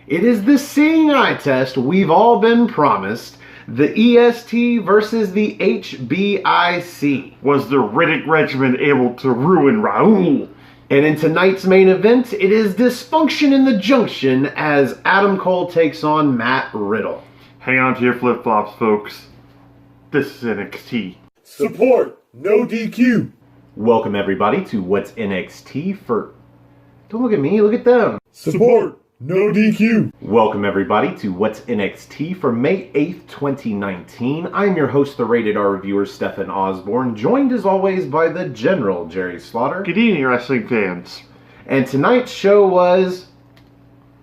It is the seeing eye test we've all been promised. The EST versus the HBIC. Was the Riddick Regiment able to ruin Raul? And in tonight's main event, it is Dysfunction in the Junction as Adam Cole takes on Matt Riddle. Hang on to your flip-flops, folks. This is NXT. Support, no DQ. Welcome everybody to What's NXT for... Don't look at me, look at them. Support, no DQ. Welcome everybody to What's NXT for May 8th, 2019. I'm your host, the Rated R reviewer, Stephen Osborne, joined as always by the General, Jerry Slaughter. Good evening, wrestling fans. And tonight's show was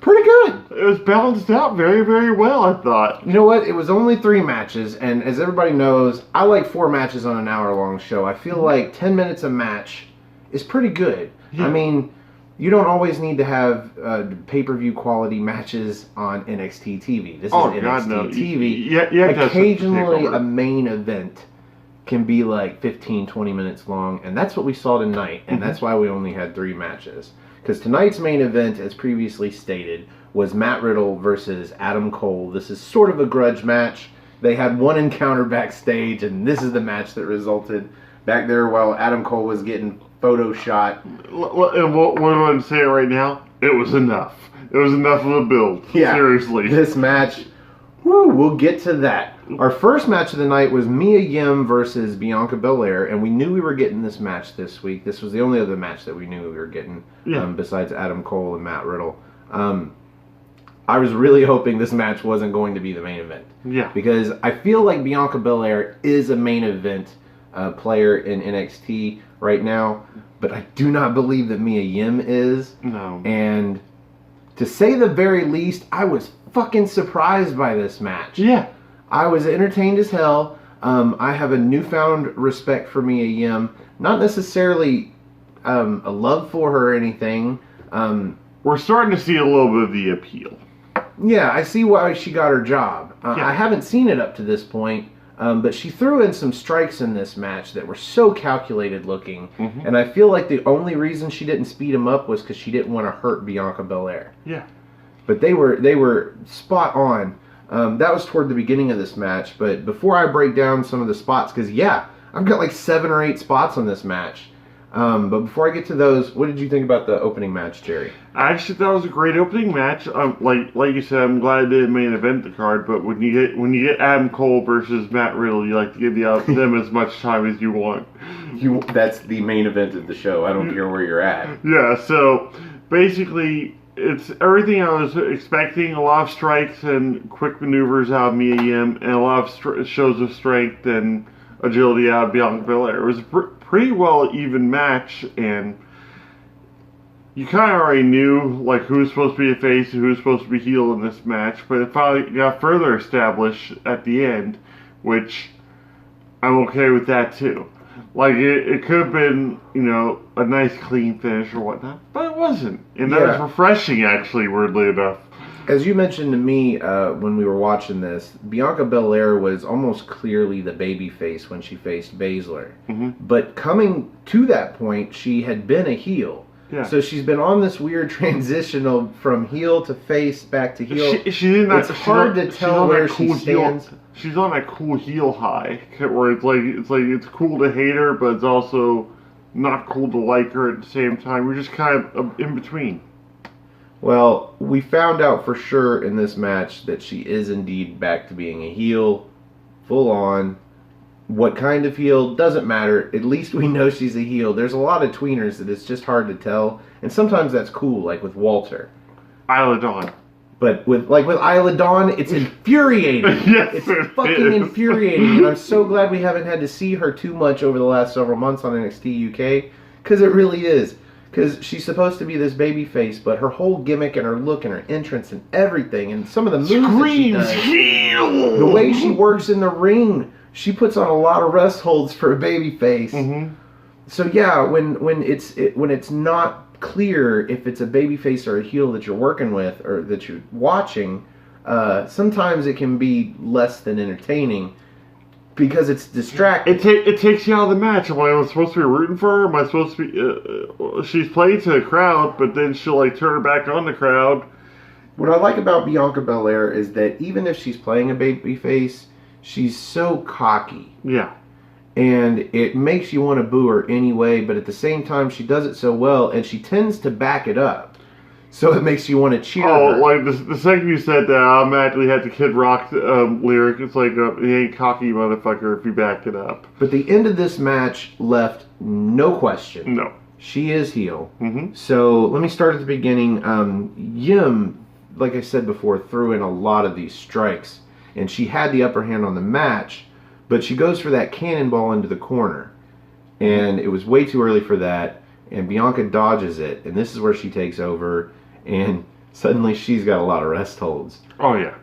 pretty good. It was balanced out very, very well, I thought. You know what? It was only 3 matches, and as everybody knows, I like 4 matches on an hour-long show. I feel like 10 minutes a match is pretty good. Yeah. I mean, you don't always need to have pay-per-view quality matches on NXT TV. This is NXT TV. Yeah, occasionally a main event can be like 15, 20 minutes long, and that's what we saw tonight, and that's why we only had 3 matches. Because tonight's main event, as previously stated, was Matt Riddle versus Adam Cole. This is sort of a grudge match. They had one encounter backstage, and this is the match that resulted back there while Adam Cole was getting photoshot. What do I say right now? It was enough. It was enough of a build. Yeah, seriously. This match, we'll get to that. Our first match of the night was Mia Yim versus Bianca Belair, and we knew we were getting this match this week. This was the only other match that we knew we were getting, besides Adam Cole and Matt Riddle. I was really hoping this match wasn't going to be the main event. Yeah. Because I feel like Bianca Belair is a main event player in NXT right now, but I do not believe that Mia Yim is. No. And to say the very least, I was fucking surprised by this match. Yeah. I was entertained as hell. I have a newfound respect for Mia Yim. Not necessarily a love for her or anything. We're starting to see a little bit of the appeal. Yeah, I see why she got her job. I haven't seen it up to this point, but she threw in some strikes in this match that were so calculated looking. And I feel like the only reason she didn't speed them up was because she didn't want to hurt Bianca Belair. Yeah. But they were spot on. That was toward the beginning of this match, but before I break down some of the spots, because I've got like 7 or 8 spots on this match. But before I get to those, what did you think about the opening match, Jerry? I actually thought it was a great opening match. Like you said, I'm glad it didn't main event the card. But when you get Adam Cole versus Matt Riddle, you like to give them as much time as you want. That's the main event of the show. I don't care where you're at. Yeah. So basically, it's everything I was expecting. A lot of strikes and quick maneuvers out of Mia Yim, and a lot of shows of strength and agility out of Bianca Belair. It was a pretty well even match, and you kind of already knew like who was supposed to be a face and who was supposed to be heel in this match, but it finally got further established at the end, which I'm okay with that too. Like it could have been, a nice clean finish or whatnot, but it wasn't, and that was refreshing actually, weirdly enough. As you mentioned to me when we were watching this, Bianca Belair was almost clearly the baby face when she faced Baszler. But coming to that point, she had been a heel. Yeah. So she's been on this weird transition from heel to face back to heel. It's hard to tell where she stands. She's on that cool heel high, where it's cool to hate her, but it's also not cool to like her at the same time. We're just kind of in between. Well, we found out for sure in this match that she is indeed back to being a heel, full on. What kind of heel, doesn't matter. At least we know she's a heel. There's a lot of tweeners that it's just hard to tell, and sometimes that's cool, like with Walter. Isla Dawn. But with Isla Dawn, it's infuriating. Yes, it's fucking infuriating, and I'm so glad we haven't had to see her too much over the last several months on NXT UK, because it really is. Because she's supposed to be this baby face, but her whole gimmick and her look and her entrance and everything, and some of the moves that she does, heel! The way she works in the ring, she puts on a lot of rest holds for a baby face. So yeah, when it's not clear if it's a baby face or a heel that you're working with or that you're watching, sometimes it can be less than entertaining. Because it's distracting. It takes you out of the match. Am I supposed to be rooting for her? Am I supposed to be... she's playing to the crowd, but then she'll turn her back on the crowd. What I like about Bianca Belair is that even if she's playing a babyface, she's so cocky. Yeah. And it makes you want to boo her anyway, but at the same time, she does it so well, and she tends to back it up. So it makes you want to cheer her. Like the second you said that, I automatically had the Kid Rock lyric. It's like, he ain't cocky, motherfucker, if you back it up. But the end of this match left no question. No. She is heel. Mm-hmm. So let me start at the beginning. Yim, like I said before, threw in a lot of these strikes, and she had the upper hand on the match, but she goes for that cannonball into the corner, and it was way too early for that, and Bianca dodges it, and this is where she takes over, and suddenly she's got a lot of rest holds. Oh, yeah.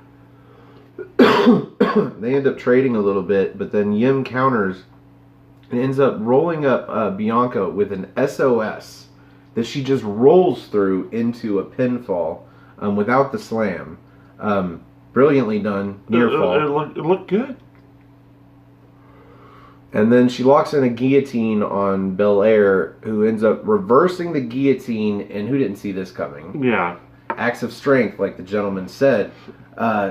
They end up trading a little bit, but then Yim counters and ends up rolling up Bianca with an SOS that she just rolls through into a pinfall without the slam. Brilliantly done, near fall. It looked good. And then she locks in a guillotine on Belair, who ends up reversing the guillotine, and who didn't see this coming? Yeah. Acts of strength, like the gentleman said.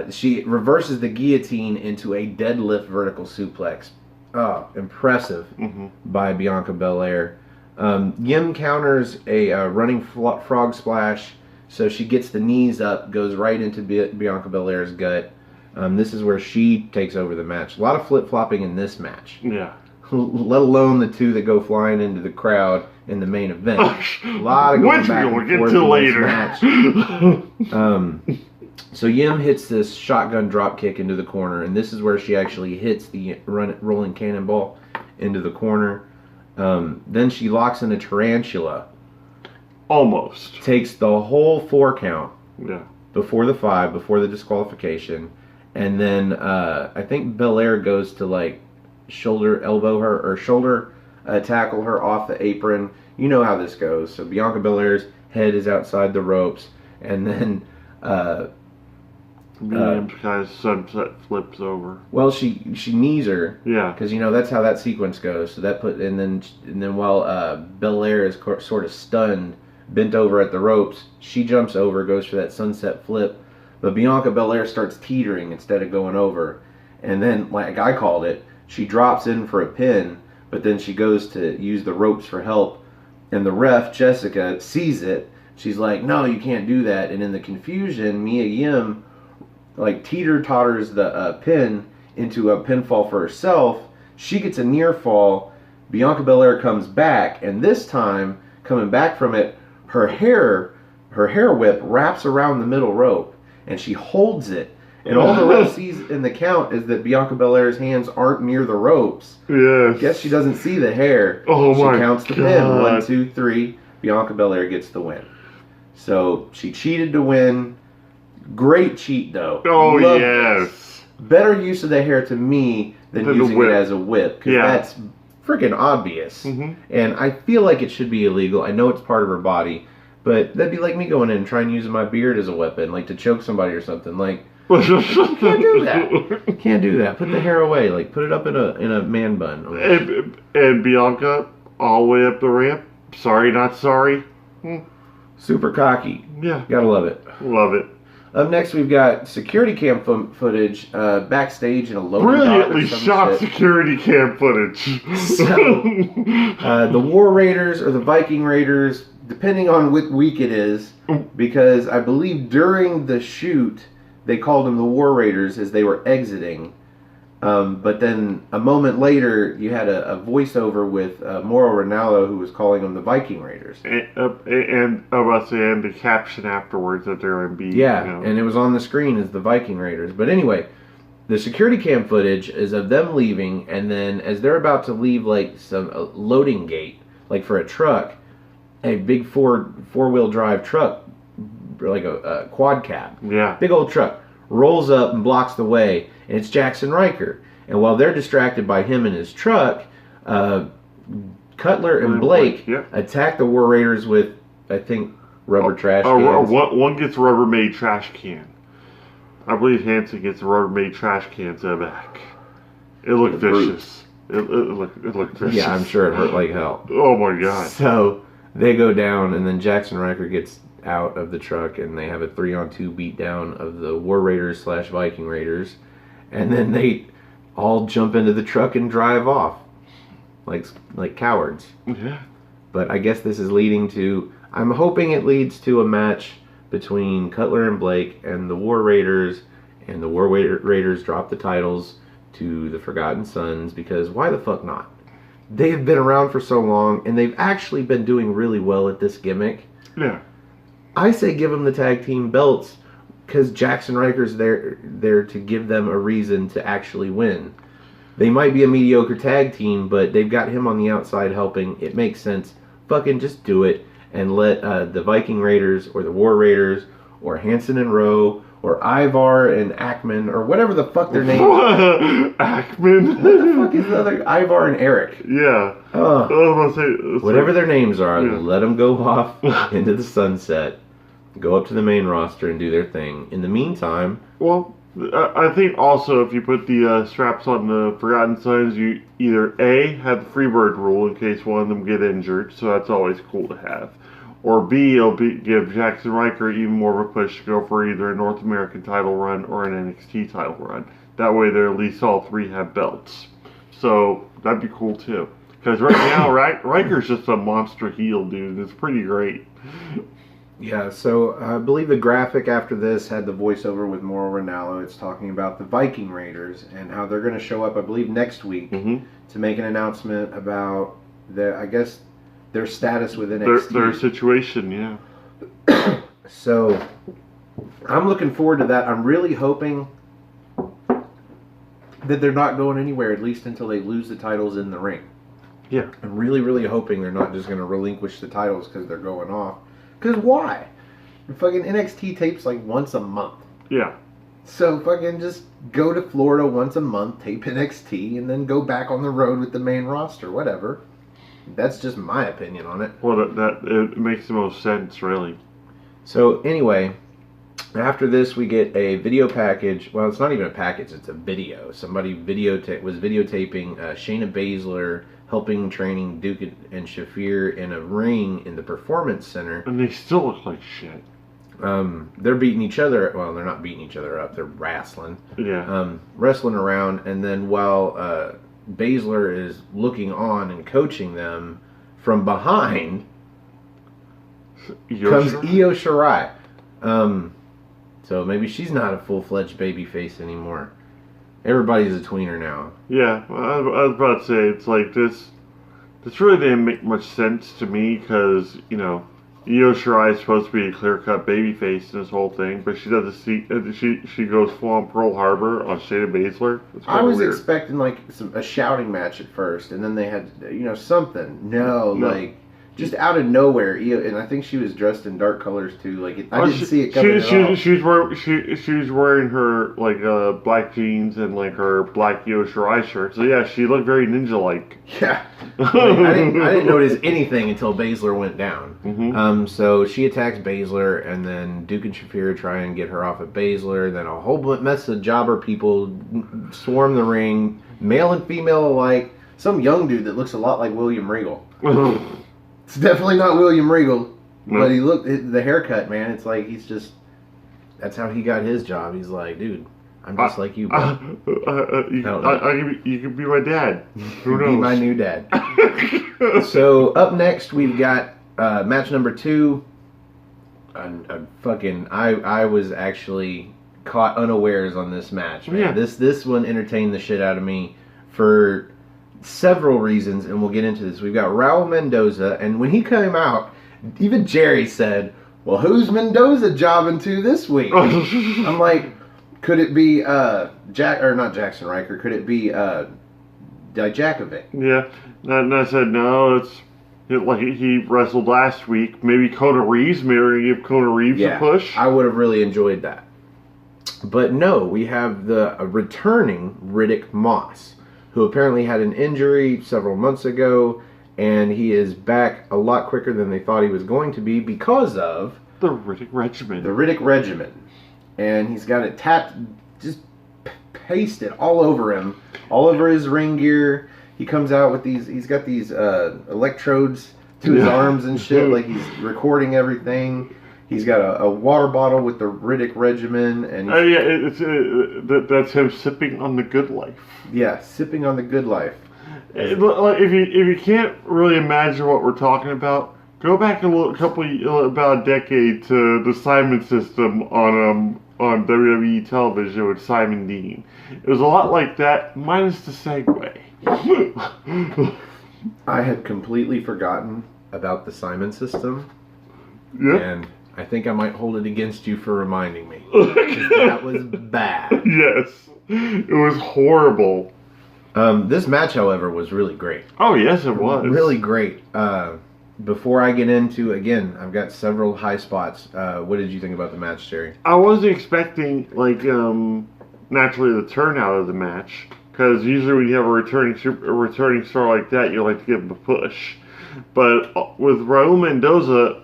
She reverses the guillotine into a deadlift vertical suplex. Oh, impressive by Bianca Belair. Yim counters a running frog splash, so she gets the knees up, goes right into Bianca Belair's gut. This is where she takes over the match. A lot of flip-flopping in this match. Yeah. Let alone the two that go flying into the crowd in the main event. A lot of going back and forth in this match. So Yim hits this shotgun drop kick into the corner, and this is where she actually hits the rolling cannonball into the corner. Then she locks in a tarantula. Almost. Takes the whole 4 count. Yeah. Before the 5, before the disqualification. And then I think Belair goes to like shoulder tackle her off the apron. You know how this goes. So Bianca Belair's head is outside the ropes, and then kind of sunset flips over. Well, she knees her. Yeah. Because that's how that sequence goes. So that and then while Belair is sort of stunned, bent over at the ropes, she jumps over, goes for that sunset flip. But Bianca Belair starts teetering instead of going over. And then, like I called it, she drops in for a pin, but then she goes to use the ropes for help. And the ref, Jessica, sees it. She's like, no, you can't do that. And in the confusion, Mia Yim, like, teeter-totters the pin into a pinfall for herself. She gets a near fall. Bianca Belair comes back, and this time, coming back from it, her hair whip wraps around the middle rope. And she holds it. And all the ref sees in the count is that Bianca Belair's hands aren't near the ropes. Yes. Guess she doesn't see the hair. Oh my God. She counts the pin. 1, 2, 3. Bianca Belair gets the win. So she cheated to win. Great cheat, though. Oh, Love yes. this. Better use of the hair to me than using it as a whip. Because that's freaking obvious. Mm-hmm. And I feel like it should be illegal. I know it's part of her body. But that'd be like me going in and trying using my beard as a weapon, like to choke somebody or something. Like, you can't do that. Can't do that. Put the hair away. Like, put it up in a man bun. And Bianca, all the way up the ramp. Sorry, not sorry. Super cocky. Yeah. Gotta love it. Love it. Up next, we've got security cam footage backstage in a loading dock. Brilliantly shot security cam footage. So, the War Raiders or the Viking Raiders, depending on what week it is, because I believe during the shoot, they called them the War Raiders as they were exiting. But then a moment later, you had a voiceover with Mauro Ranallo, who was calling them the Viking Raiders. And the caption afterwards that they're in B. Yeah, and it was on the screen as the Viking Raiders. But anyway, the security cam footage is of them leaving, and then as they're about to leave, like some loading gate, like for a truck, a big four-wheel drive truck, like a quad cab. Yeah. Big old truck. Rolls up and blocks the way, and it's Jackson Riker. And while they're distracted by him and his truck, Cutler and Blake attack the War Raiders with, I think, rubber trash cans. One gets a Rubbermaid trash can. I believe Hanson gets a Rubbermaid trash can to the back. It looked vicious. It looked vicious. Yeah, I'm sure it hurt like hell. Oh my God. So they go down, and then Jackson Riker gets out of the truck, and they have a 3-on-2 beatdown of the War Raiders / Viking Raiders, and then they all jump into the truck and drive off like cowards. Yeah. But I guess this is leading to, I'm hoping it leads to a match between Cutler and Blake and the War Raiders, and the War Raiders drop the titles to the Forgotten Sons, because why the fuck not? They've been around for so long, and they've actually been doing really well at this gimmick. Yeah. I say give them the tag team belts, because Jackson Riker's there to give them a reason to actually win. They might be a mediocre tag team, but they've got him on the outside helping. It makes sense. Fucking just do it, and let the Viking Raiders, or the War Raiders, or Hanson and Rowe, or Ivar and Ackman, or whatever the fuck their name is. Ackman? What the fuck is the other? Ivar and Eric. Yeah. I was about to say, whatever their names are, yeah. Let them go off into the sunset, go up to the main roster and do their thing. In the meantime... Well, I think also if you put the straps on the Forgotten Sons, you either A, have the Freebird rule in case one of them get injured, so that's always cool to have. Or B, it'll give Jackson Riker even more of a push to go for either a North American title run or an NXT title run. That way, they're at least all three have belts. So that'd be cool too. Because right now, Riker's just a monster heel, dude. It's pretty great. Yeah, so I believe the graphic after this had the voiceover with Mauro Ranallo. It's talking about the Viking Raiders and how they're going to show up, I believe, next week to make an announcement about their status with NXT. Their situation, yeah. So, I'm looking forward to that. I'm really hoping that they're not going anywhere, at least until they lose the titles in the ring. Yeah. I'm really, really hoping they're not just going to relinquish the titles because they're going off. Because why? Fucking NXT tapes like once a month. Yeah. So fucking just go to Florida once a month, tape NXT, and then go back on the road with the main roster. Whatever. That's just my opinion on it. Well, it makes the most sense, really. So anyway, after this we get a video package. Well, it's not even a package; it's a video. Somebody was videotaping Shayna Baszler helping training Duke and Shafir in a ring in the Performance Center. And they still look like shit. They're beating each other. Well, they're not beating each other up. They're wrestling. Yeah. Wrestling around, and then while Baszler is looking on and coaching them, from behind comes Io Shirai. So maybe she's not a full-fledged babyface anymore. Everybody's a tweener now. Yeah, I was about to say, it's like this really didn't make much sense to me because, you know, Io Shirai is supposed to be a clear-cut babyface in this whole thing, but she doesn't see, she goes full-on Pearl Harbor on Shayna Baszler. I was expecting, like, a shouting match at first, and then they had, something. No, like, just out of nowhere, Io, and I think she was dressed in dark colors, too. Like, I didn't see it coming at all. She was wearing her, like, black jeans and, like, her black Io Shirai shirt. So, yeah, she looked very ninja-like. Yeah. I didn't notice anything until Baszler went down. So she attacks Baszler, and then Duke and Shafir try and get her off of Baszler. Then a whole mess of jobber people swarm the ring, male and female alike. Some young dude that looks a lot like William Regal. It's definitely not William Regal, but the haircut, man, it's like that's how he got his job. He's like, dude, I'm just like you, bro. You could be my dad. Who knows? Be my new dad. So up next, we've got match number 2. I was actually caught unawares on this match, man. Yeah. This one entertained the shit out of me for several reasons, and we'll get into this. We've got Raul Mendoza, and when he came out, even Jerry said, well, who's Mendoza jobbing to this week? I'm like, could it be not Jackson Riker? Could it be Dijakovic? Yeah, and I said, no, it's like he wrestled last week. Maybe Kona Reeves, maybe give Kona Reeves a push. I would have really enjoyed that. But no, we have the returning Riddick Moss, who apparently had an injury several months ago, and he is back a lot quicker than they thought he was going to be because of the Riddick Regimen. The Riddick Regimen. And he's got it just pasted all over him, all over his ring gear. He comes out with he's got these electrodes to his arms and shit, like he's recording everything. He's got a water bottle with the Riddick regimen, and that's him sipping on the good life. Yeah, sipping on the good life. If you can't really imagine what we're talking about, go back about a decade to the Simon System on WWE television with Simon Dean. It was a lot like that, minus the segue. I had completely forgotten about the Simon System. Yeah. And I think I might hold it against you for reminding me. That was bad. Yes. It was horrible. This match, however, was really great. Oh, yes, it was. Really great. Before I get into, again, I've got several high spots. What did you think about the match, Jerry? I wasn't expecting, naturally the turnout of the match. Because usually when you have a returning star like that, you like to give him a push. But with Raul Mendoza,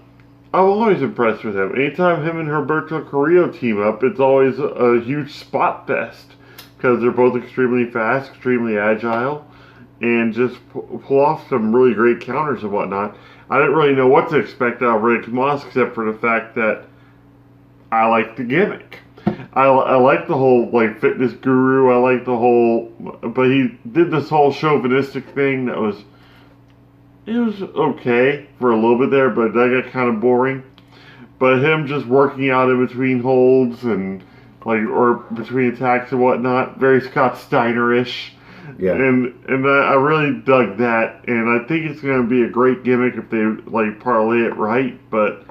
I'm always impressed with him. Anytime him and Humberto Carrillo team up, it's always a huge spot fest. Because they're both extremely fast, extremely agile, and just pull off some really great counters and whatnot. I didn't really know what to expect out of Riddick Moss, except for the fact that I like the gimmick. I like the whole fitness guru. I like the whole, but he did this whole chauvinistic thing that was okay for a little bit there, but that got kind of boring. But him just working out in between holds and or between attacks and whatnot, very Scott Steiner-ish. Yeah. And I really dug that, and I think it's going to be a great gimmick if they parlay it right, but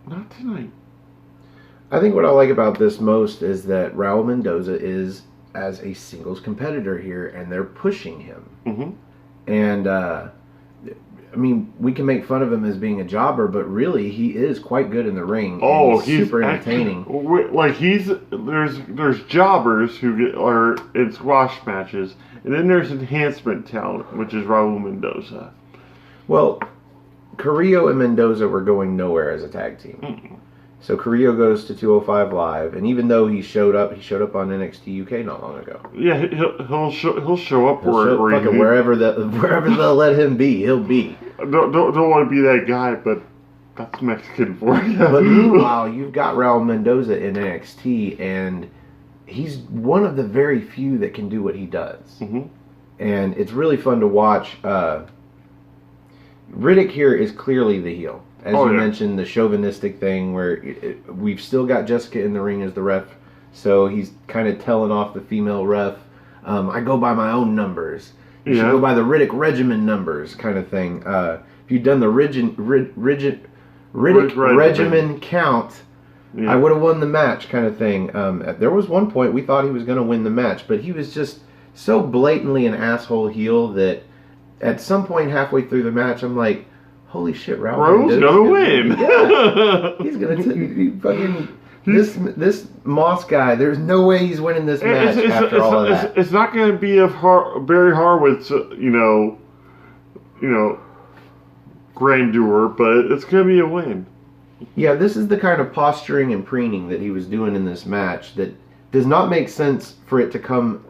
not tonight. I think what I like about this most is that Raul Mendoza is as a singles competitor here, and they're pushing him. Mm-hmm. And I mean, we can make fun of him as being a jobber, but really he is quite good in the ring. Oh, he's super entertaining. There's jobbers who are in squash matches, and then there's enhancement talent, which is Raul Mendoza. Well, Carrillo and Mendoza were going nowhere as a tag team. Mm-mm. So Carrillo goes to 205 Live, and even though he showed up on NXT UK not long ago. Yeah, he'll show up wherever they'll let him be, he'll be. Don't want to be that guy, but that's Mexican for you. But meanwhile, you've got Raul Mendoza in NXT, and he's one of the very few that can do what he does. Mm-hmm. And it's really fun to watch. Riddick here is clearly the heel. As you mentioned, the chauvinistic thing where we've still got Jessica in the ring as the ref, so he's kind of telling off the female ref. I go by my own numbers. You should go by the Riddick regimen numbers, kind of thing. If you'd done the Riddick regimen count, I would have won the match, kind of thing. There was one point we thought he was going to win the match, but he was just so blatantly an asshole heel that at some point halfway through the match, I'm like, holy shit, Raul's gonna win. Yeah. He's gonna fucking this Moss guy. There's no way he's winning this match after all of that. It's not gonna be Barry Harwood's, grandeur, but it's gonna be a win. Yeah, this is the kind of posturing and preening that he was doing in this match that does not make sense for it to come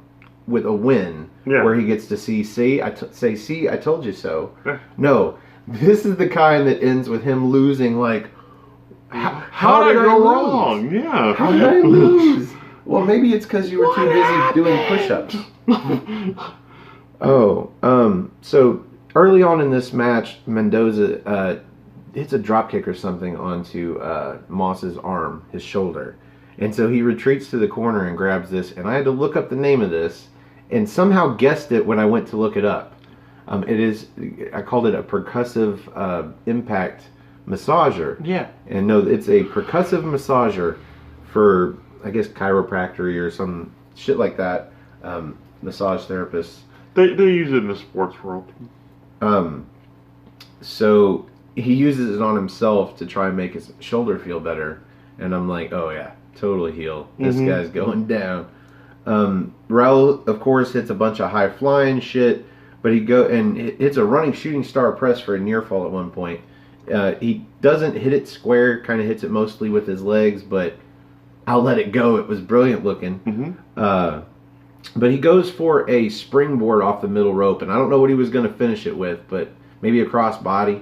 with a win where he gets to see, I told you so. Yeah. No. This is the kind that ends with him losing, how did I go lose? wrong? Yeah. How did I lose? Well, maybe it's because you were too busy doing push-ups. So early on in this match, Mendoza hits a dropkick or something onto Moss's arm, his shoulder. And so he retreats to the corner and grabs this, and I had to look up the name of this, and somehow guessed it when I went to look it up. I called it a percussive impact massager. Yeah. And no, it's a percussive massager for, I guess, chiropractic or some shit like that. Massage therapists. They use it in the sports world. So he uses it on himself to try and make his shoulder feel better. And I'm like, oh yeah, totally heel. This guy's going down. Raul, of course, hits a bunch of high flying shit. But he hits a running shooting star press for a near fall at one point. He doesn't hit it square, kind of hits it mostly with his legs, but I'll let it go. It was brilliant looking. Mm-hmm. But he goes for a springboard off the middle rope, and I don't know what he was going to finish it with, but maybe a cross body.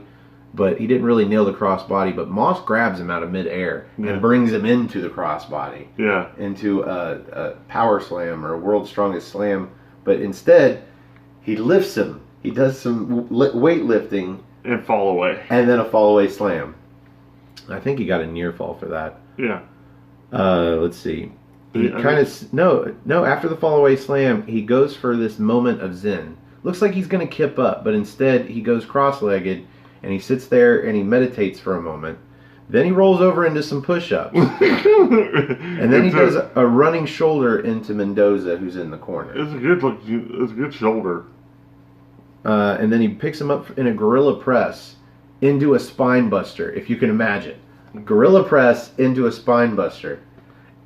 but he didn't really nail the crossbody. But Moss grabs him out of midair and brings him into the crossbody. Yeah. Into a power slam or a world's strongest slam. But instead, he lifts him. He does some weightlifting. And fall away. And then a fall away slam. I think he got a near fall for that. Yeah. Let's see. He after the fall away slam, he goes for this moment of zen. Looks like he's going to kip up, but instead he goes cross-legged and he sits there and he meditates for a moment. Then he rolls over into some push-ups. And then he does a running shoulder into Mendoza, who's in the corner. It's a good shoulder. And then he picks him up in a gorilla press into a spine buster, if you can imagine. Gorilla press into a spine buster.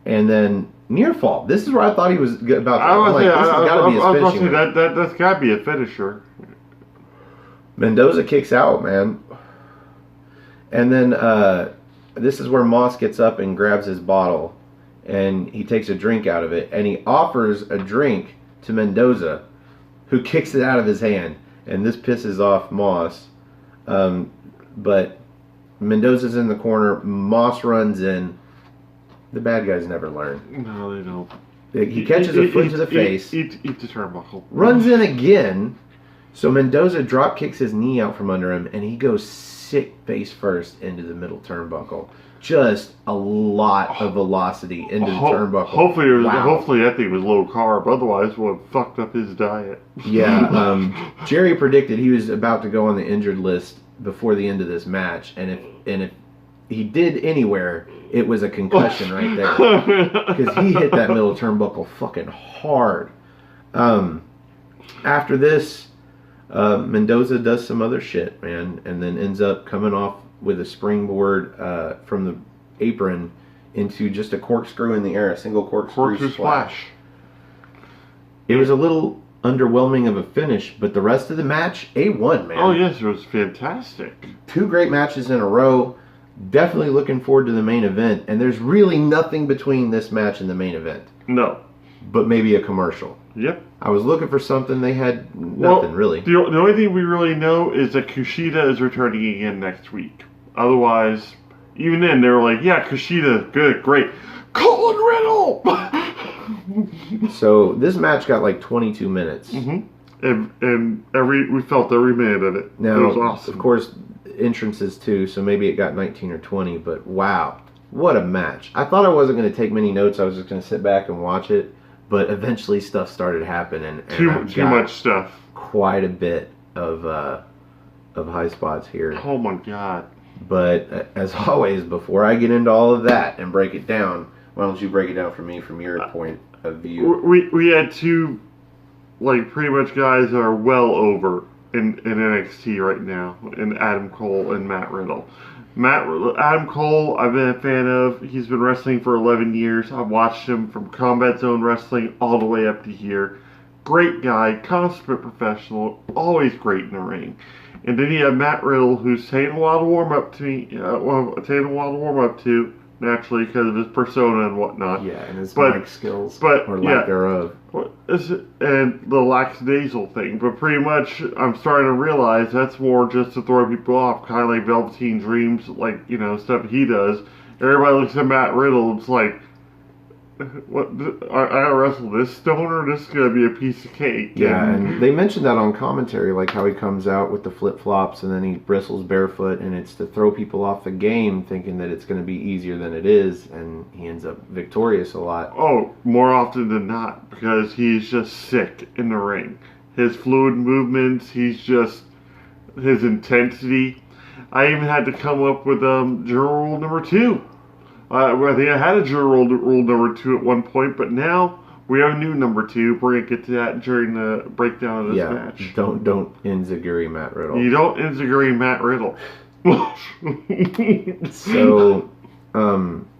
And then near fall. This is where I thought he was about to. This has got to be his finishing. That's got to be a finisher. Mendoza kicks out, man. And then this is where Moss gets up and grabs his bottle. And he takes a drink out of it. And he offers a drink to Mendoza, who kicks it out of his hand. And this pisses off Moss. But Mendoza's in the corner. Moss runs in. The bad guys never learn. No, they don't. He catches a foot to the face. Eat the turnbuckle. Runs in again. So Mendoza drop kicks his knee out from under him, and he goes sick face first into the middle turnbuckle. Just a lot of velocity into the turnbuckle. Hopefully that thing was low carb. Otherwise, it would have fucked up his diet. Yeah. Jerry predicted he was about to go on the injured list before the end of this match, and if he did anywhere, it was a concussion right there. Because he hit that middle turnbuckle fucking hard. After this, Mendoza does some other shit, man, and then ends up coming off with a springboard from the apron into just a corkscrew in the air, a single corkscrew splash. It was a little underwhelming of a finish, but the rest of the match, A1, man. Oh, yes, it was fantastic. 2 great matches in a row. Definitely looking forward to the main event, and there's really nothing between this match and the main event. No. But maybe a commercial. Yep. I was looking for something. They had nothing, really. The only thing we really know is that Kushida is returning again next week. Otherwise, even then, they were like, yeah, Kushida, good, great. Colin Riddle! So, this match got like 22 minutes. Mm-hmm. And we felt every minute of it. Now, it was awesome. Of course, entrances too, so maybe it got 19 or 20, but wow. What a match. I thought I wasn't going to take many notes. I was just going to sit back and watch it. But eventually stuff started happening. And too much stuff. Quite a bit of high spots here. Oh my God. But as always, before I get into all of that and break it down, why don't you break it down for me from your point of view? We had 2, like, pretty much guys that are well over in NXT right now, in Adam Cole and Matt Riddle. Adam Cole, I've been a fan of. He's been wrestling for 11 years. I've watched him from Combat Zone Wrestling all the way up to here. Great guy, consummate professional, always great in the ring. And then you have Matt Riddle, who's taking a while to warm up to, naturally, because of his persona and whatnot. Yeah, and his mic skills, or lack thereof. And the lackadaisical thing. But pretty much, I'm starting to realize that's more just to throw people off, kind of like Velveteen Dreams, like, stuff he does. Everybody looks at Matt Riddle, it's like, what? I gotta wrestle this stoner? This is gonna be a piece of cake. Yeah, and they mentioned that on commentary, like how he comes out with the flip-flops and then he bristles barefoot, and it's to throw people off the game, thinking that it's gonna be easier than it is, and he ends up victorious a lot. Oh, more often than not, because he's just sick in the ring. His fluid movements, his intensity. I even had to come up with general rule number 2. I think I had a general rule number 2 at one point, but now we have a new number 2. We're going to get to that during the breakdown of this match. Don't enziguri Matt Riddle. You don't enziguri Matt Riddle. So,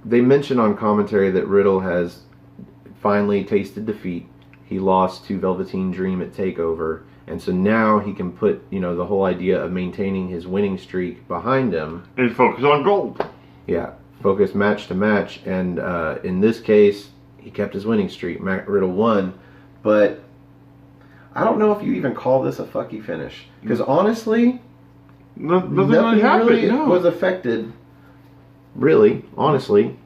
they mention on commentary that Riddle has finally tasted defeat. He lost to Velveteen Dream at TakeOver, and so now he can put, the whole idea of maintaining his winning streak behind him. And focus on gold. Yeah. Focus match to match, and in this case, he kept his winning streak. Matt Riddle won, but I don't know if you even call this a fucky finish. Because honestly, nothing really happened. Really No. was affected. Really, honestly.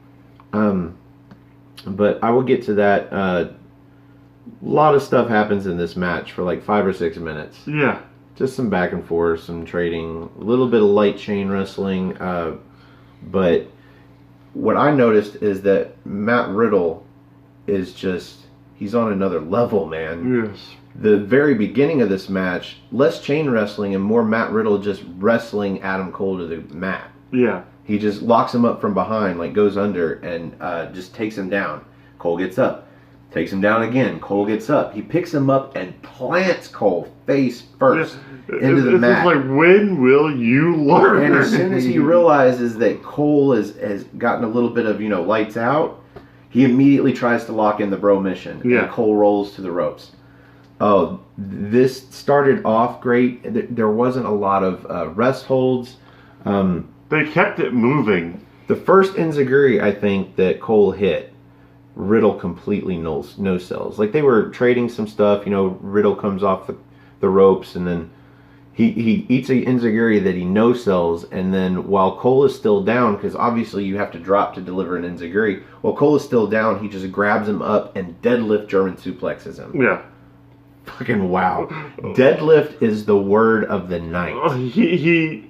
But I will get to that. A lot of stuff happens in this match for like 5 or 6 minutes. Yeah. Just some back and forth, some trading, a little bit of light chain wrestling. But what I noticed is that Matt Riddle is he's on another level, man. Yes. The very beginning of this match, less chain wrestling and more Matt Riddle just wrestling Adam Cole to the mat. Yeah. He just locks him up from behind, like goes under, and just takes him down. Cole gets up. Takes him down again. Cole gets up. He picks him up and plants Cole face first into the mat. It's like, when will you learn? And as soon as he realizes that Cole has gotten a little bit of, lights out, he immediately tries to lock in the bro mission. Yeah. And Cole rolls to the ropes. Oh, this started off great. There wasn't a lot of rest holds. They kept it moving. The first enziguri, I think, that Cole hit, Riddle completely no sells. Like, they were trading some stuff. Riddle comes off the ropes, and then he eats a enziguri that he no sells, and then while Cole is still down, because obviously you have to drop to deliver an enziguri, while Cole is still down, he just grabs him up and deadlift German suplexes him. Yeah. Fucking wow. Deadlift is the word of the night. He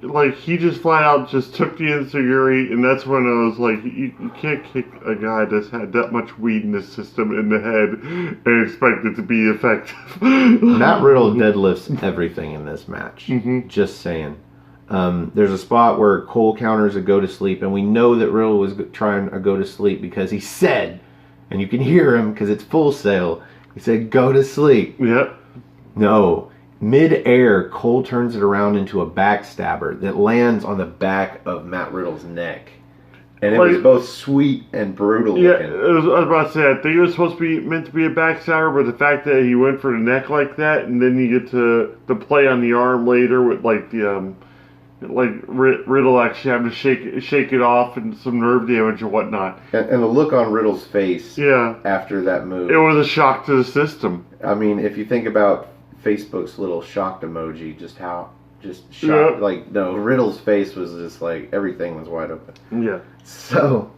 just flat out just took the enziguri, and that's when I was like, you can't kick a guy that's had that much weed in his system in the head and expect it to be effective. Matt Riddle deadlifts everything in this match. Mm-hmm. Just saying. There's a spot where Cole counters a go to sleep, and we know that Riddle was trying a go to sleep because he said, and you can hear him because it's Full Sail, he said, go to sleep. Yep. No. Mid-air, Cole turns it around into a backstabber that lands on the back of Matt Riddle's neck. And it was both sweet and brutal looking. I was about to say, I think it was supposed to be meant to be a backstabber, but the fact that he went for the neck like that, and then you get to play on the arm later with Riddle actually having to shake it off and some nerve damage and whatnot. And the look on Riddle's face after that move. It was a shock to the system. I mean, if you think about Facebook's little shocked emoji, shocked. Yeah. Riddle's face was just like, everything was wide open. Yeah. So,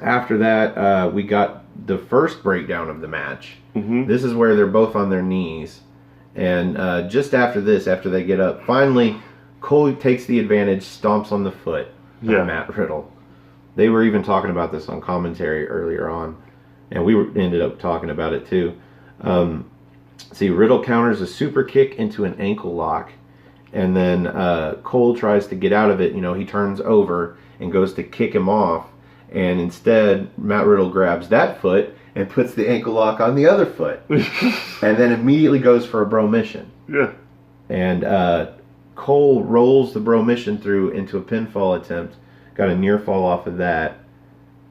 after that, we got the first breakdown of the match. Mm-hmm. This is where they're both on their knees. And just after this, after they get up, finally, Cole takes the advantage, stomps on the foot of Matt Riddle. They were even talking about this on commentary earlier on, and we ended up talking about it too. See, Riddle counters a super kick into an ankle lock, and then Cole tries to get out of it. He turns over and goes to kick him off, and instead Matt Riddle grabs that foot and puts the ankle lock on the other foot, and then immediately goes for a bro mission. Yeah. And Cole rolls the bro mission through into a pinfall attempt. Got a near fall off of that.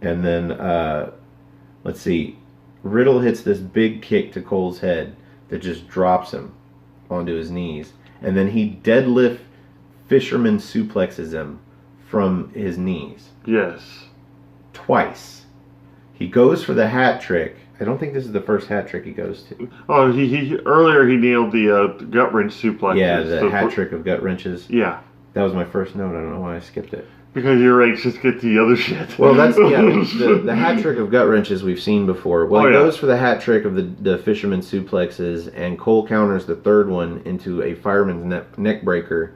And then, let's see. Riddle hits this big kick to Cole's head that just drops him onto his knees. And then he deadlift fisherman suplexes him from his knees. Yes. Twice. He goes for the hat trick. I don't think this is the first hat trick he goes to. Oh, he earlier he nailed the gut wrench suplex. Yeah, the hat trick of gut wrenches. Yeah. That was my first note. I don't know why I skipped it. Because you're anxious to get to the other shit. Well, that's, the hat trick of gut wrenches we've seen before. Well, he goes for the hat trick of the fisherman suplexes, and Cole counters the third one into a fireman's neck breaker.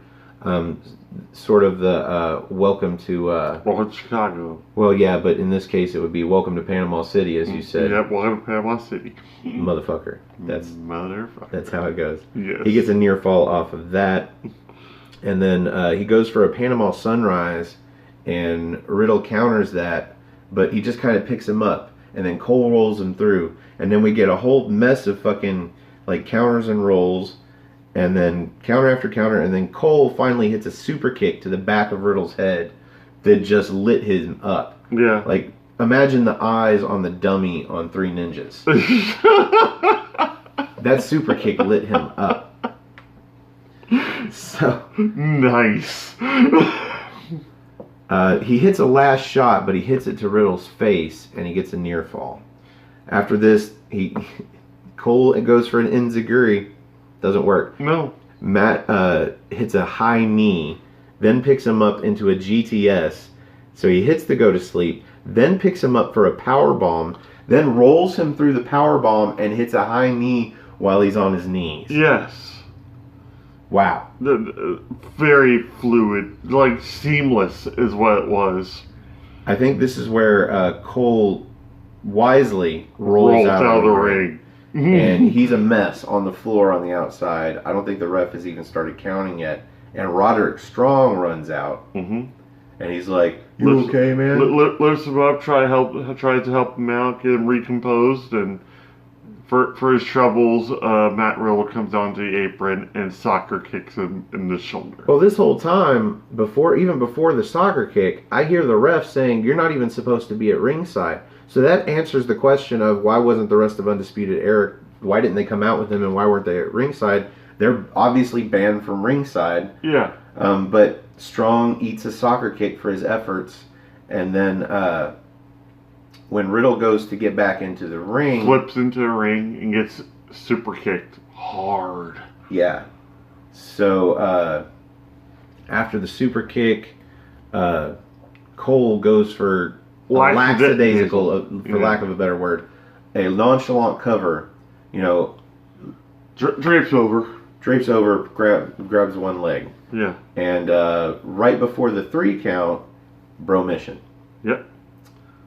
Sort of the welcome to... welcome to Chicago. Well, yeah, but in this case it would be welcome to Panama City, as you said. Yep, welcome to Panama City. Motherfucker. Motherfucker. That's how it goes. Yes. He gets a near fall off of that. And then he goes for a Panama Sunrise, and Riddle counters that, but he just kind of picks him up, and then Cole rolls him through, and then we get a whole mess of fucking counters and rolls, and then counter after counter, and then Cole finally hits a super kick to the back of Riddle's head that just lit him up. Yeah. Imagine the eyes on the dummy on Three Ninjas. That super kick lit him up. So nice. He hits a last shot, but he hits it to Riddle's face, and he gets a near fall. After this, Cole goes for an enziguri. Doesn't work. No. Matt hits a high knee then picks him up into a GTS. So he hits the go to sleep, then picks him up for a power bomb, then rolls him through the power bomb and hits a high knee while he's on his knees. Yes. Wow. Very fluid, like seamless is what it was. I think this is where Cole wisely rolls out of the ring. And he's a mess on the floor on the outside. I don't think the ref has even started counting yet. And Roderick Strong runs out. And he's like, "You okay, man?" Lifts him up, tries to help him out, get him recomposed, and for his troubles, Matt Riddle comes onto the apron and soccer kicks him in the shoulder. Well, this whole time, even before the soccer kick, I hear the ref saying, "You're not even supposed to be at ringside." So that answers the question of why wasn't the rest of Undisputed Era, why didn't they come out with him and why weren't they at ringside? They're obviously banned from ringside. Yeah. But Strong eats a soccer kick for his efforts, and then when Riddle goes to get back into the ring, flips into the ring and gets super kicked hard. Yeah. So after the super kick, Cole goes for lackadaisical, for lack of a better word, a nonchalant cover. Drapes over, grabs one leg. Yeah. And right before the 3 count, bro mission. Yep.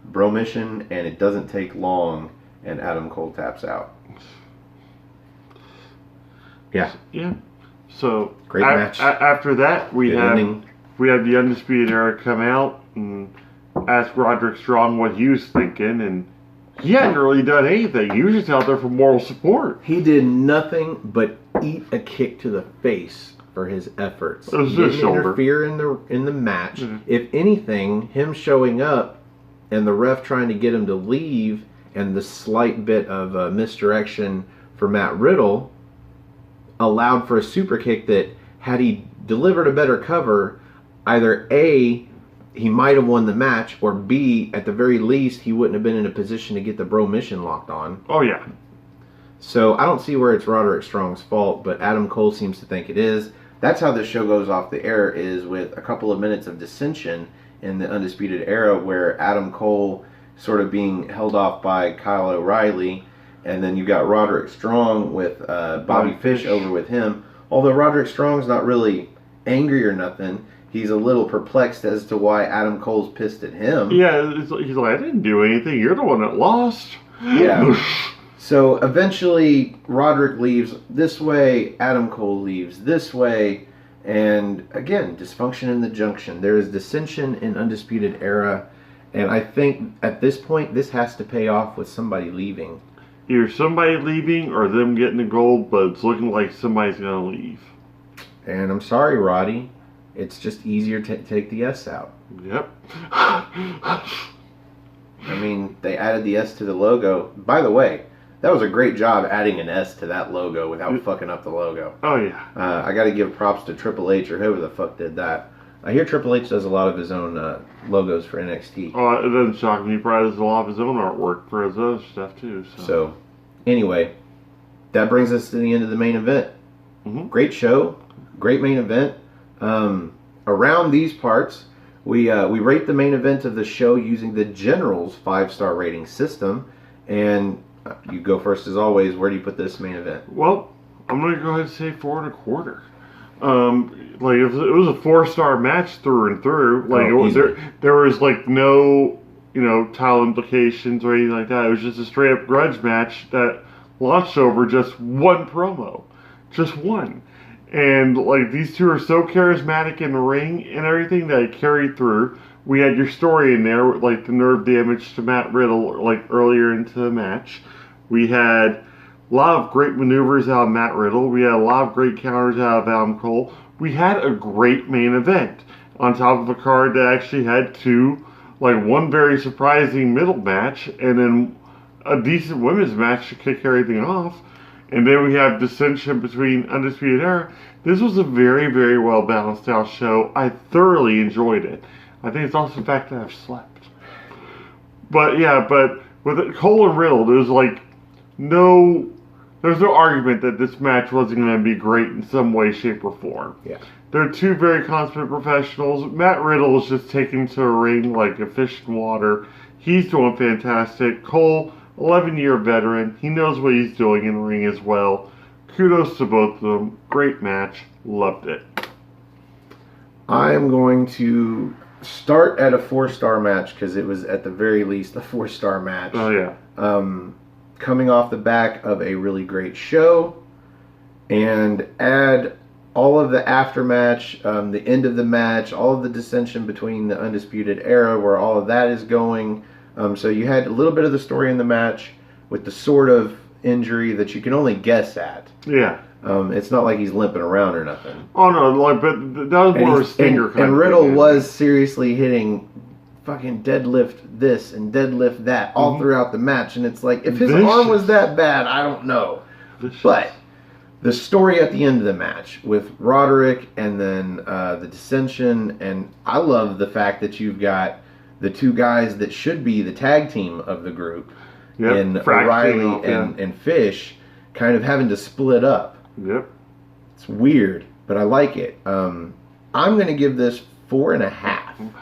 Bro mission, and it doesn't take long, and Adam Cole taps out. Yeah. Yeah. So great match. After that, we have the Undisputed Era come out and ask Roderick Strong what he was thinking, and he hadn't really done anything. He was just out there for moral support. He did nothing but eat a kick to the face for his efforts. It was he his didn't shoulder. Interfere in the match. If anything, him showing up and the ref trying to get him to leave, and the slight bit of misdirection for Matt Riddle allowed for a super kick that, had he delivered a better cover, either A, he might have won the match, or B, at the very least, he wouldn't have been in a position to get the bro mission locked on. Oh, yeah. So I don't see where it's Roderick Strong's fault, but Adam Cole seems to think it is. That's how this show goes off the air, is with a couple of minutes of dissension in the Undisputed Era, where Adam Cole sort of being held off by Kyle O'Reilly, and then you got Roderick Strong with Bobby Fish over with him. Although Roderick Strong's not really angry or nothing, he's a little perplexed as to why Adam Cole's pissed at him. Yeah, he's like, I didn't do anything. You're the one that lost. Yeah. So eventually, Roderick leaves this way, Adam Cole leaves this way, and again, dysfunction in the junction. There is dissension in Undisputed Era, and I think at this point, this has to pay off with somebody leaving. Either somebody leaving or them getting the gold, but it's looking like somebody's going to leave. And I'm sorry, Roddy. It's just easier to take the S out. Yep. I mean, they added the S to the logo. By the way, that was a great job adding an S to that logo without fucking up the logo. Oh, yeah. I got to give props to Triple H or whoever the fuck did that. I hear Triple H does a lot of his own logos for NXT. Oh, it doesn't shock me. He probably does a lot of his own artwork for his other stuff, too. So anyway, that brings us to the end of the main event. Great show. Great main event. Around these parts, we rate the main event of the show using the General's 5-star rating system. And you go first as always. Where do you put this main event? Well, I'm going to go ahead and say 4 1/4. Like, it was a 4-star match through and through. Like, there was like no, title implications or anything like that. It was just a straight up grudge match that launched over just one promo. Just one. And, like, these two are so charismatic in the ring and everything that it carried through. We had your story in there, like the nerve damage to Matt Riddle, like, earlier into the match. We had a lot of great maneuvers out of Matt Riddle. We had a lot of great counters out of Adam Cole. We had a great main event on top of a card that actually had one very surprising middle match and then a decent women's match to kick everything off. And then we have dissension between Undisputed Era. This was a very, very well balanced out show. I thoroughly enjoyed it. I think it's also the fact that I've slept. But with Cole and Riddle, there's like no there's no argument that this match wasn't going to be great in some way, shape, or form. Yeah. They're two very consummate professionals. Matt Riddle is just taken to a ring like a fish in water. He's doing fantastic. Cole, 11-year veteran. He knows what he's doing in the ring as well. Kudos to both of them. Great match. Loved it. I am going to start at a 4-star match because it was at the very least a 4-star match. Oh, yeah. Coming off the back of a really great show, and add all of the aftermatch, the end of the match, all of the dissension between the Undisputed Era, where all of that is going. So you had a little bit of the story in the match with the sort of injury that you can only guess at. Yeah. It's not like he's limping around or nothing. Oh, no, like, but that was more of a stinger kind and of Riddle thing. was seriously hitting fucking deadlift this and deadlift that all throughout the match, and it's like, if his arm was that bad, I don't know. But the story at the end of the match with Roderick and then the dissension, and I love the fact that you've got the two guys that should be the tag team of the group, in O'Reilly and Fish, kind of having to split up. Yep. It's weird, but I like it. I'm going to give this 4.5.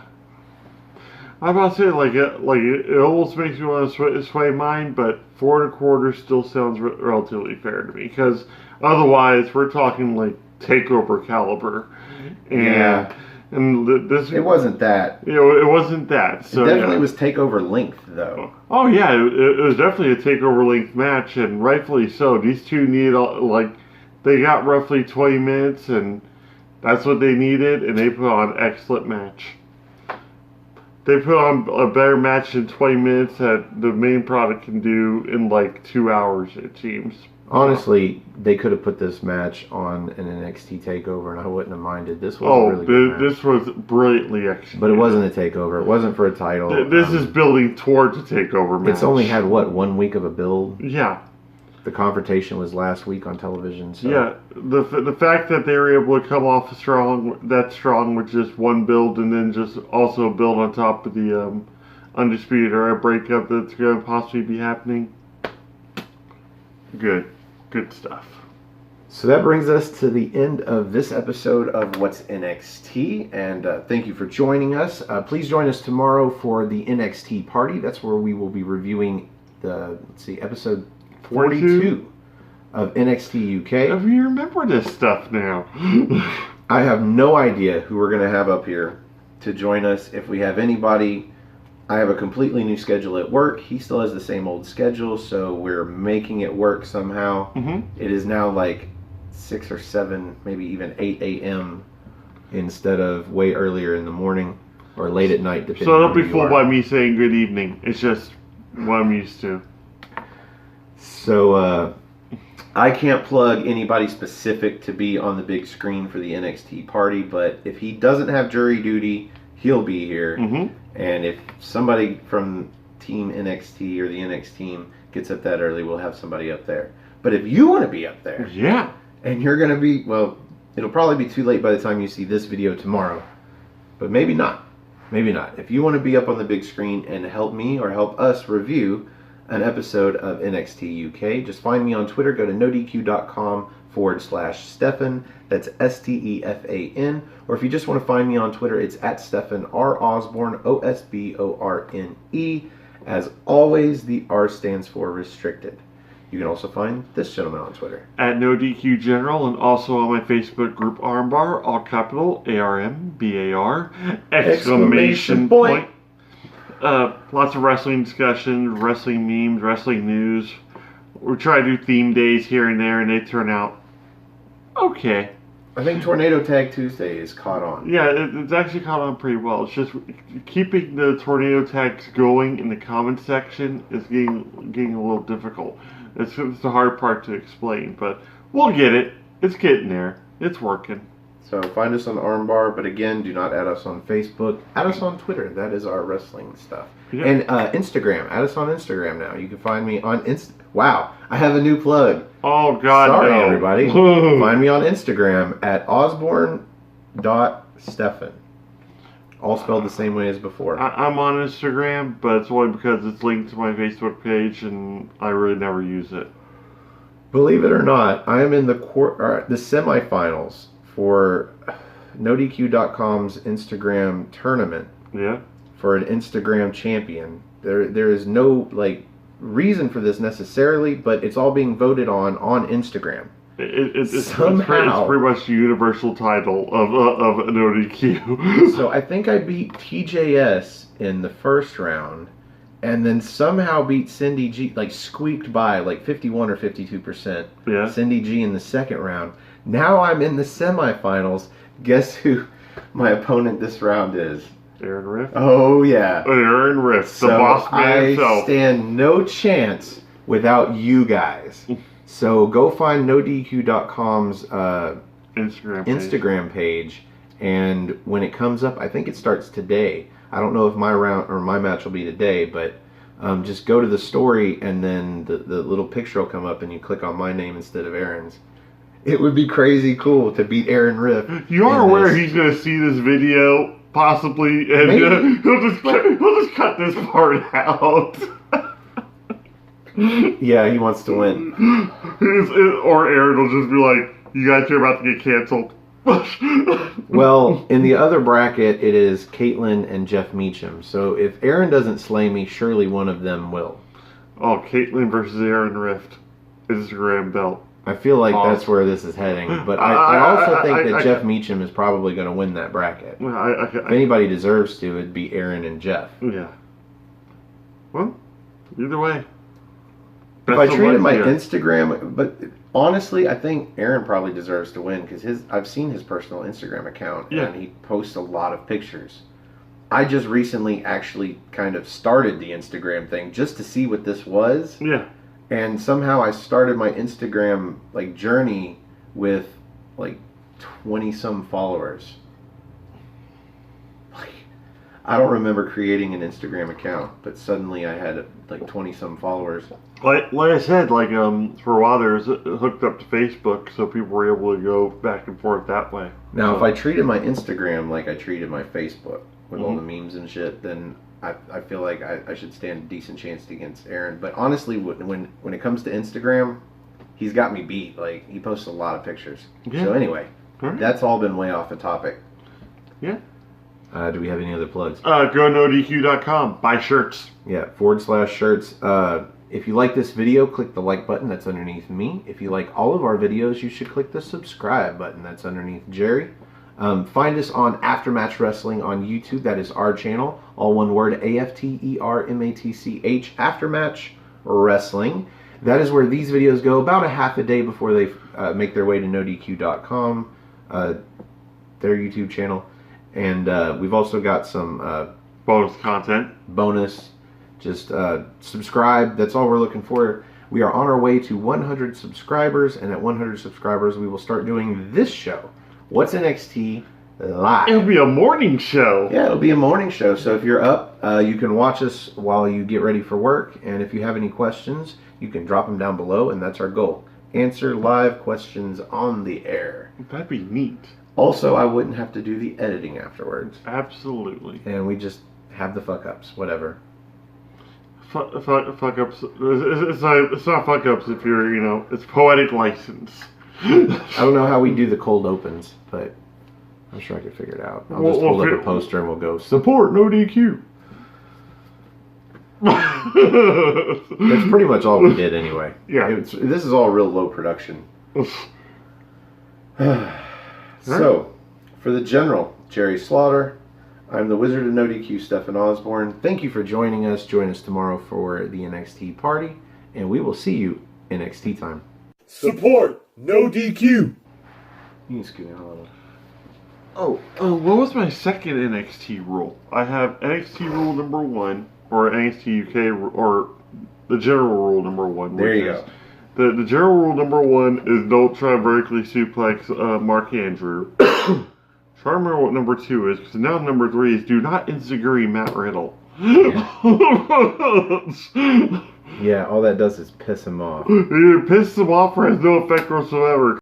I'm about to say, it almost makes me want to sway mine, but 4.25 still sounds relatively fair to me, because otherwise we're talking like takeover caliber, and this it wasn't that. It wasn't that. So it definitely was takeover length, though. Oh yeah, it was definitely a takeover length match, and rightfully so. These two need they got roughly 20 minutes, and that's what they needed, and they put on an excellent match. They put on a better match in 20 minutes that the main product can do in like 2 hours, it seems. Honestly, they could have put this match on an NXT takeover, and I wouldn't have minded. This was a really good match. This was brilliantly executed. But it wasn't a takeover. It wasn't for a title. This is building towards a takeover match. It's only had, 1 week of a build? Yeah. The confrontation was last week on television. So. Yeah, the fact that they were able to come off that strong with just one build, and then just also build on top of the Undisputed Era breakup that's going to possibly be happening. Good stuff. So that brings us to the end of this episode of What's NXT, and thank you for joining us. Please join us tomorrow for the NXT party. That's where we will be reviewing episode 42 of NXT UK. If you remember this stuff now. I have no idea who we're going to have up here to join us. If we have anybody, I have a completely new schedule at work. He still has the same old schedule, so we're making it work somehow. It is now like 6 or 7, maybe even 8 a.m. instead of way earlier in the morning or late at night. So don't be fooled by me saying good evening. It's just what I'm used to. So, I can't plug anybody specific to be on the big screen for the NXT party, but if he doesn't have jury duty, he'll be here. And if somebody from Team NXT or the NXT team gets up that early, we'll have somebody up there. But if you want to be up there, and you're going to be, well, it'll probably be too late by the time you see this video tomorrow, but maybe not. Maybe not. If you want to be up on the big screen and help me or help us review an episode of NXT UK, just find me on Twitter. Go to nodq.com/Stefan. That's Stefan. Or if you just want to find me on Twitter, it's at Stefan R. Osborne, OSBORNE. As always, the R stands for restricted. You can also find this gentleman on Twitter at NoDQ General, and also on my Facebook group Armbar, all capital ARMBAR, exclamation point. Lots of wrestling discussions, wrestling memes, wrestling news. We try to do theme days here and there, and they turn out okay. I think Tornado Tag Tuesday is caught on. Yeah, it's actually caught on pretty well. It's just keeping the tornado tags going in the comment section is getting a little difficult. It's the hard part to explain, but we'll get it. It's getting there. It's working. So find us on the Armbar, but again, do not add us on Facebook. Add us on Twitter. That is our wrestling stuff. Yeah. And Instagram. Add us on Instagram now. You can find me on Wow, I have a new plug. Oh, God, Sorry, no. everybody. Find me on Instagram at osborne.stefan. All spelled the same way as before. I'm on Instagram, but it's only because it's linked to my Facebook page, and I really never use it. Believe it or not, I am in the semifinals for NoDQ.com's Instagram tournament. Yeah. For an Instagram champion. There is no reason for this necessarily, but it's all being voted on Instagram. It's pretty much the universal title of an ODQ. So I think I beat TJS in the first round, and then somehow beat Cindy G, squeaked by 51 or 52%. Yeah. Cindy G in the second round. Now I'm in the semifinals. Guess who my opponent this round is? Aaron Rift? Oh, yeah. Aaron Rift, the boss man himself. I stand no chance without you guys. So go find NoDQ.com's Instagram page, and when it comes up, I think it starts today. I don't know if my round or my match will be today, but just go to the story, and then the little picture will come up, and you click on my name instead of Aaron's. It would be crazy cool to beat Aaron Rift. You are aware he's going to see this video, possibly, and he'll just cut this part out. Yeah, he wants to win. Or Aaron will just be like, you guys are about to get canceled. Well, in the other bracket, it is Caitlyn and Jeff Meacham. So if Aaron doesn't slay me, surely one of them will. Oh, Caitlyn versus Aaron Rift. Instagram belt. I feel like that's where this is heading. But I also think that Jeff Meacham is probably going to win that bracket. If anybody deserves to, it'd be Aaron and Jeff. Yeah. Well, either way. If I treated my Instagram, but honestly, I think Aaron probably deserves to win because I've seen his personal Instagram account and he posts a lot of pictures. I just recently actually kind of started the Instagram thing just to see what this was. Yeah. And somehow I started my Instagram journey with 20 some followers. I don't remember creating an Instagram account, but suddenly I had 20 some followers. Like I said, for a while there was hooked up to Facebook, so people were able to go back and forth that way. Now, if I treated my Instagram like I treated my Facebook with all the memes and shit, then I feel like I should stand a decent chance against Aaron. But honestly, when it comes to Instagram, he's got me beat. He posts a lot of pictures. Yeah. So anyway, that's all been way off the topic. Yeah. Do we have any other plugs? Go to NoDQ.com. Buy shirts. Yeah, /shirts. If you like this video, click the like button that's underneath me. If you like all of our videos, you should click the subscribe button that's underneath Jerry. Find us on Aftermatch Wrestling on YouTube. That is our channel. All one word, AFTERMATCH, Aftermatch Wrestling. That is where these videos go about a half a day before they make their way to NoDQ.com, their YouTube channel. And we've also got some bonus content. Just subscribe. That's all we're looking for. We are on our way to 100 subscribers, and at 100 subscribers, we will start doing this show. What's NXT Live? It'll be a morning show. Yeah, it'll be a morning show. So if you're up, you can watch us while you get ready for work. And if you have any questions, you can drop them down below, and that's our goal. Answer live questions on the air. That'd be neat. Also, I wouldn't have to do the editing afterwards. Absolutely. And we just have the fuck-ups, whatever. Fuck-ups. It's not fuck-ups if you're, it's poetic license. I don't know how we do the cold opens, but I'm sure I could figure it out. I'll just hold up a poster and we'll go, support NoDQ. That's pretty much all we did anyway. Yeah. This is all real low production. So, for the General, Jerry Slaughter, I'm the Wizard of NoDQ, Stephen Osborne. Thank you for joining us. Join us tomorrow for the NXT party, and we will see you NXT time. Support NoDQ. You can scoot me out. Oh, what was my second NXT rule? I have NXT rule number 1, or NXT UK, or the general rule number 1. There you go. The general rule number 1 is don't try to vertically suplex Mark Andrew. Try to remember what number 2 is, because now number 3 is do not enziguri Matt Riddle. Yeah, all that does is piss him off. It pisses him off or has no effect whatsoever.